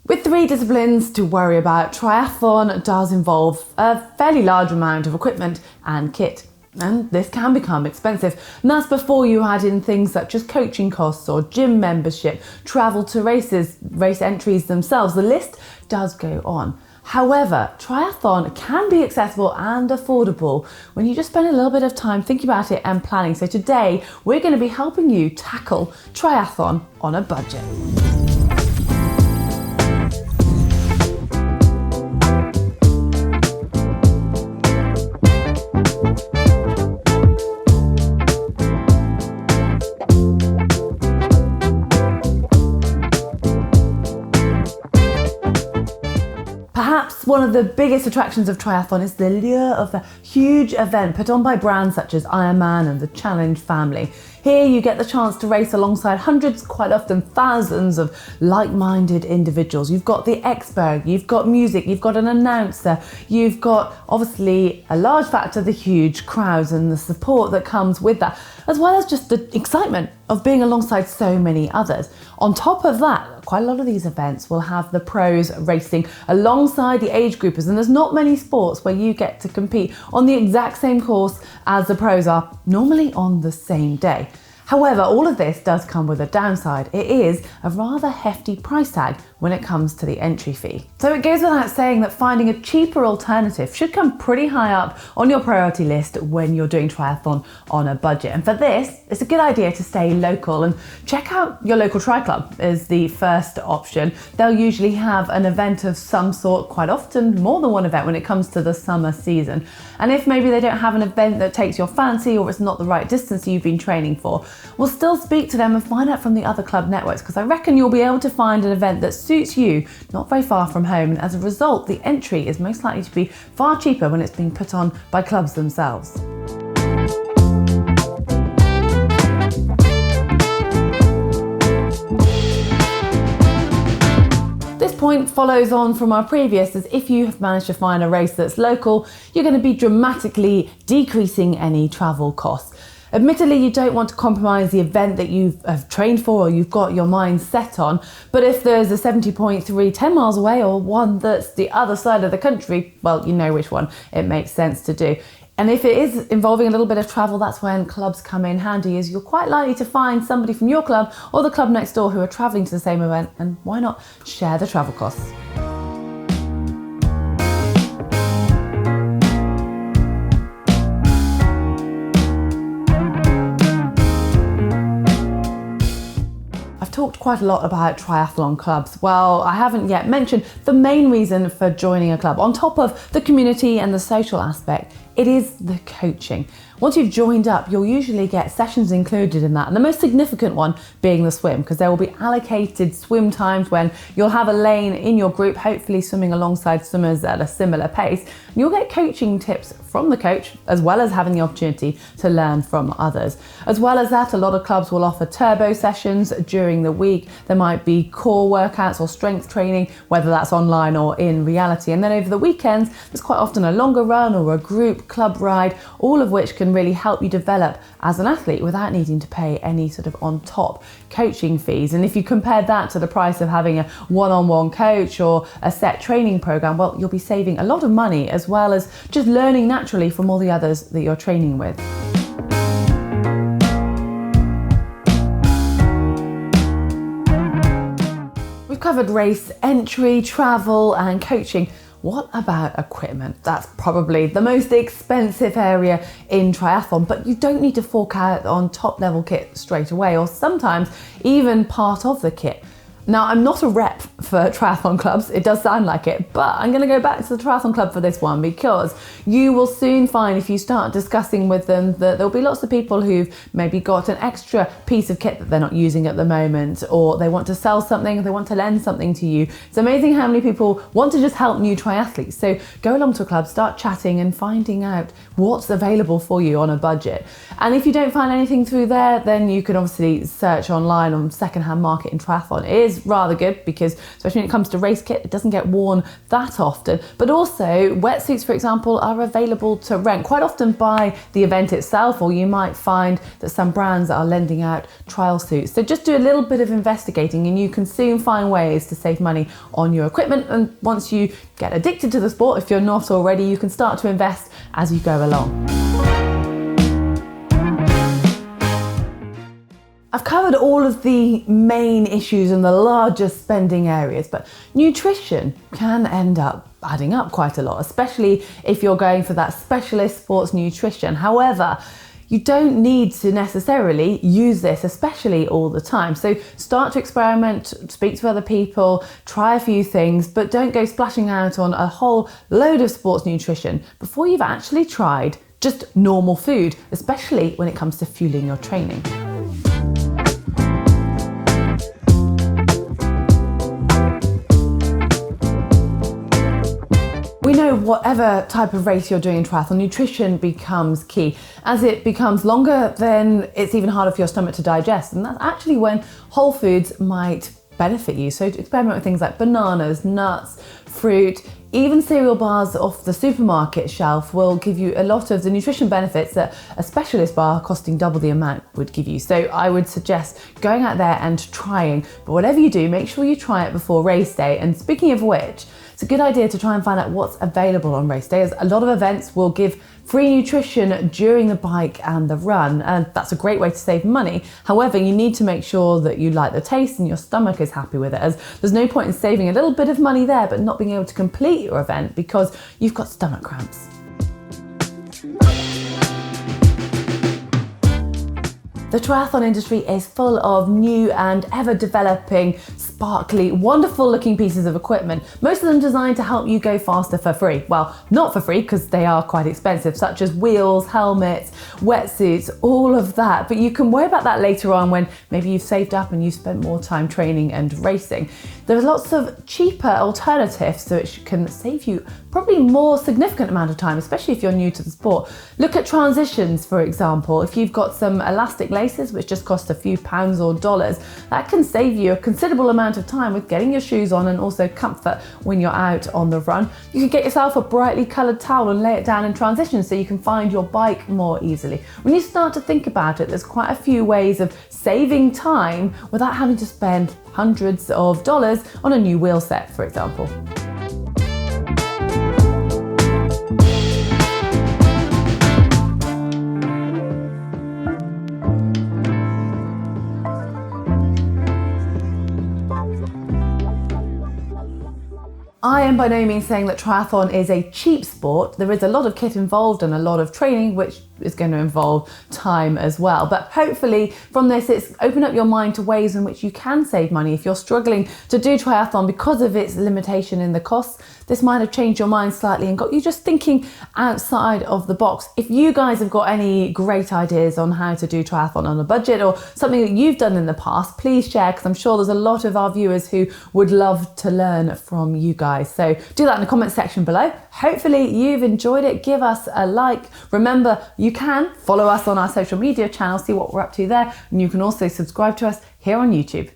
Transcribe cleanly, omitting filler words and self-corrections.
With 3 disciplines to worry about, triathlon does involve a fairly large amount of equipment and kit. And this can become expensive. And that's before you add in things such as coaching costs or gym membership, travel to races, race entries themselves. The list does go on. However, triathlon can be accessible and affordable when you just spend a little bit of time thinking about it and planning. So today, we're going to be helping you tackle triathlon on a budget. Perhaps one of the biggest attractions of triathlon is the lure of a huge event put on by brands such as Ironman and the Challenge family. Here you get the chance to race alongside hundreds, quite often thousands of like-minded individuals. You've got the expert, you've got music, you've got an announcer, you've got obviously a large factor, the huge crowds and the support that comes with that, as well as just the excitement of being alongside so many others. On top of that, quite a lot of these events will have the pros racing alongside the age groupers, and there's not many sports where you get to compete on the exact same course as the pros are, normally on the same day. However, all of this does come with a downside. It is a rather hefty price tag when it comes to the entry fee. So it goes without saying that finding a cheaper alternative should come pretty high up on your priority list when you're doing triathlon on a budget. And for this, it's a good idea to stay local and check out your local tri club as the first option. They'll usually have an event of some sort, quite often more than one event when it comes to the summer season. And if maybe they don't have an event that takes your fancy or it's not the right distance you've been training for, we'll still speak to them and find out from the other club networks, because I reckon you'll be able to find an event that suits you not very far from home, and as a result the entry is most likely to be far cheaper when it's being put on by clubs themselves. This point follows on from our previous, as if you have managed to find a race that's local, you're going to be dramatically decreasing any travel costs. Admittedly, you don't want to compromise the event that you have trained for or you've got your mind set on, but if there's a 70.3 10 miles away or one that's the other side of the country, well, you know which one it makes sense to do. And if it is involving a little bit of travel, that's when clubs come in handy, as you're quite likely to find somebody from your club or the club next door who are travelling to the same event, and why not share the travel costs? Talked quite a lot about triathlon clubs. Well, I haven't yet mentioned the main reason for joining a club. On top of the community and the social aspect, it is the coaching. Once you've joined up, you'll usually get sessions included in that, and the most significant one being the swim, because there will be allocated swim times when you'll have a lane in your group, hopefully swimming alongside swimmers at a similar pace. And you'll get coaching tips from the coach, as well as having the opportunity to learn from others. As well as that, a lot of clubs will offer turbo sessions during the week. There might be core workouts or strength training, whether that's online or in reality. And then over the weekends, there's quite often a longer run or a group club ride, all of which can really help you develop as an athlete without needing to pay any sort of on top coaching fees. And if you compare that to the price of having a one-on-one coach or a set training program, well, you'll be saving a lot of money, as well as just learning naturally from all the others that you're training with. We've covered race entry, travel and coaching. What about equipment? That's probably the most expensive area in triathlon, but you don't need to fork out on top level kit straight away, or sometimes even part of the kit. Now, I'm not a rep for triathlon clubs, it does sound like it, but I'm gonna go back to the triathlon club for this one, because you will soon find, if you start discussing with them, that there'll be lots of people who've maybe got an extra piece of kit that they're not using at the moment, or they want to sell something, or they want to lend something to you. It's amazing how many people want to just help new triathletes. So go along to a club, start chatting and finding out what's available for you on a budget. And if you don't find anything through there, then you can obviously search online on secondhand market in triathlon. It is rather good, because especially when it comes to race kit. It doesn't get worn that often. But also wetsuits, for example, are available to rent quite often by the event itself, or you might find that some brands are lending out trial suits. So just do a little bit of investigating and you can soon find ways to save money on your equipment. And once you get addicted to the sport, if you're not already, you can start to invest as you go along. I've covered all of the main issues and the largest spending areas, but nutrition can end up adding up quite a lot, especially if you're going for that specialist sports nutrition. However, you don't need to necessarily use this, especially all the time. So start to experiment, speak to other people, try a few things, but don't go splashing out on a whole load of sports nutrition before you've actually tried just normal food, especially when it comes to fueling your training. We know whatever type of race you're doing in triathlon, nutrition becomes key. As it becomes longer, then it's even harder for your stomach to digest. And that's actually when whole foods might benefit you. So experiment with things like bananas, nuts, fruit, even cereal bars off the supermarket shelf will give you a lot of the nutrition benefits that a specialist bar costing double the amount would give you. So I would suggest going out there and trying, but whatever you do, make sure you try it before race day. And speaking of which, it's a good idea to try and find out what's available on race day, as a lot of events will give free nutrition during the bike and the run, and that's a great way to save money. However, you need to make sure that you like the taste and your stomach is happy with it, as there's no point in saving a little bit of money there but not being able to complete your event because you've got stomach cramps. The triathlon industry is full of new and ever developing, sparkly, wonderful looking pieces of equipment, most of them designed to help you go faster for free. Well, not for free because they are quite expensive, such as wheels, helmets, wetsuits, all of that. But you can worry about that later on when maybe you've saved up and you've spent more time training and racing. There are lots of cheaper alternatives which can save you probably more significant amount of time, especially if you're new to the sport. Look at transitions, for example. If you've got some elastic laces which just cost a few pounds or dollars, that can save you a considerable amount of time with getting your shoes on and also comfort when you're out on the run. You can get yourself a brightly coloured towel and lay it down in transition so you can find your bike more easily. When you start to think about it, there's quite a few ways of saving time without having to spend hundreds of dollars on a new wheel set, for example. I am by no means saying that triathlon is a cheap sport. There is a lot of kit involved and a lot of training, which is going to involve time as well. But hopefully from this, it's opened up your mind to ways in which you can save money. If you're struggling to do triathlon because of its limitation in the costs, this might have changed your mind slightly and got you just thinking outside of the box. If you guys have got any great ideas on how to do triathlon on a budget or something that you've done in the past, please share, because I'm sure there's a lot of our viewers who would love to learn from you guys. So do that in the comment section below. Hopefully you've enjoyed it. Give us a like. Remember, you can follow us on our social media channels, see what we're up to there, and you can also subscribe to us here on YouTube.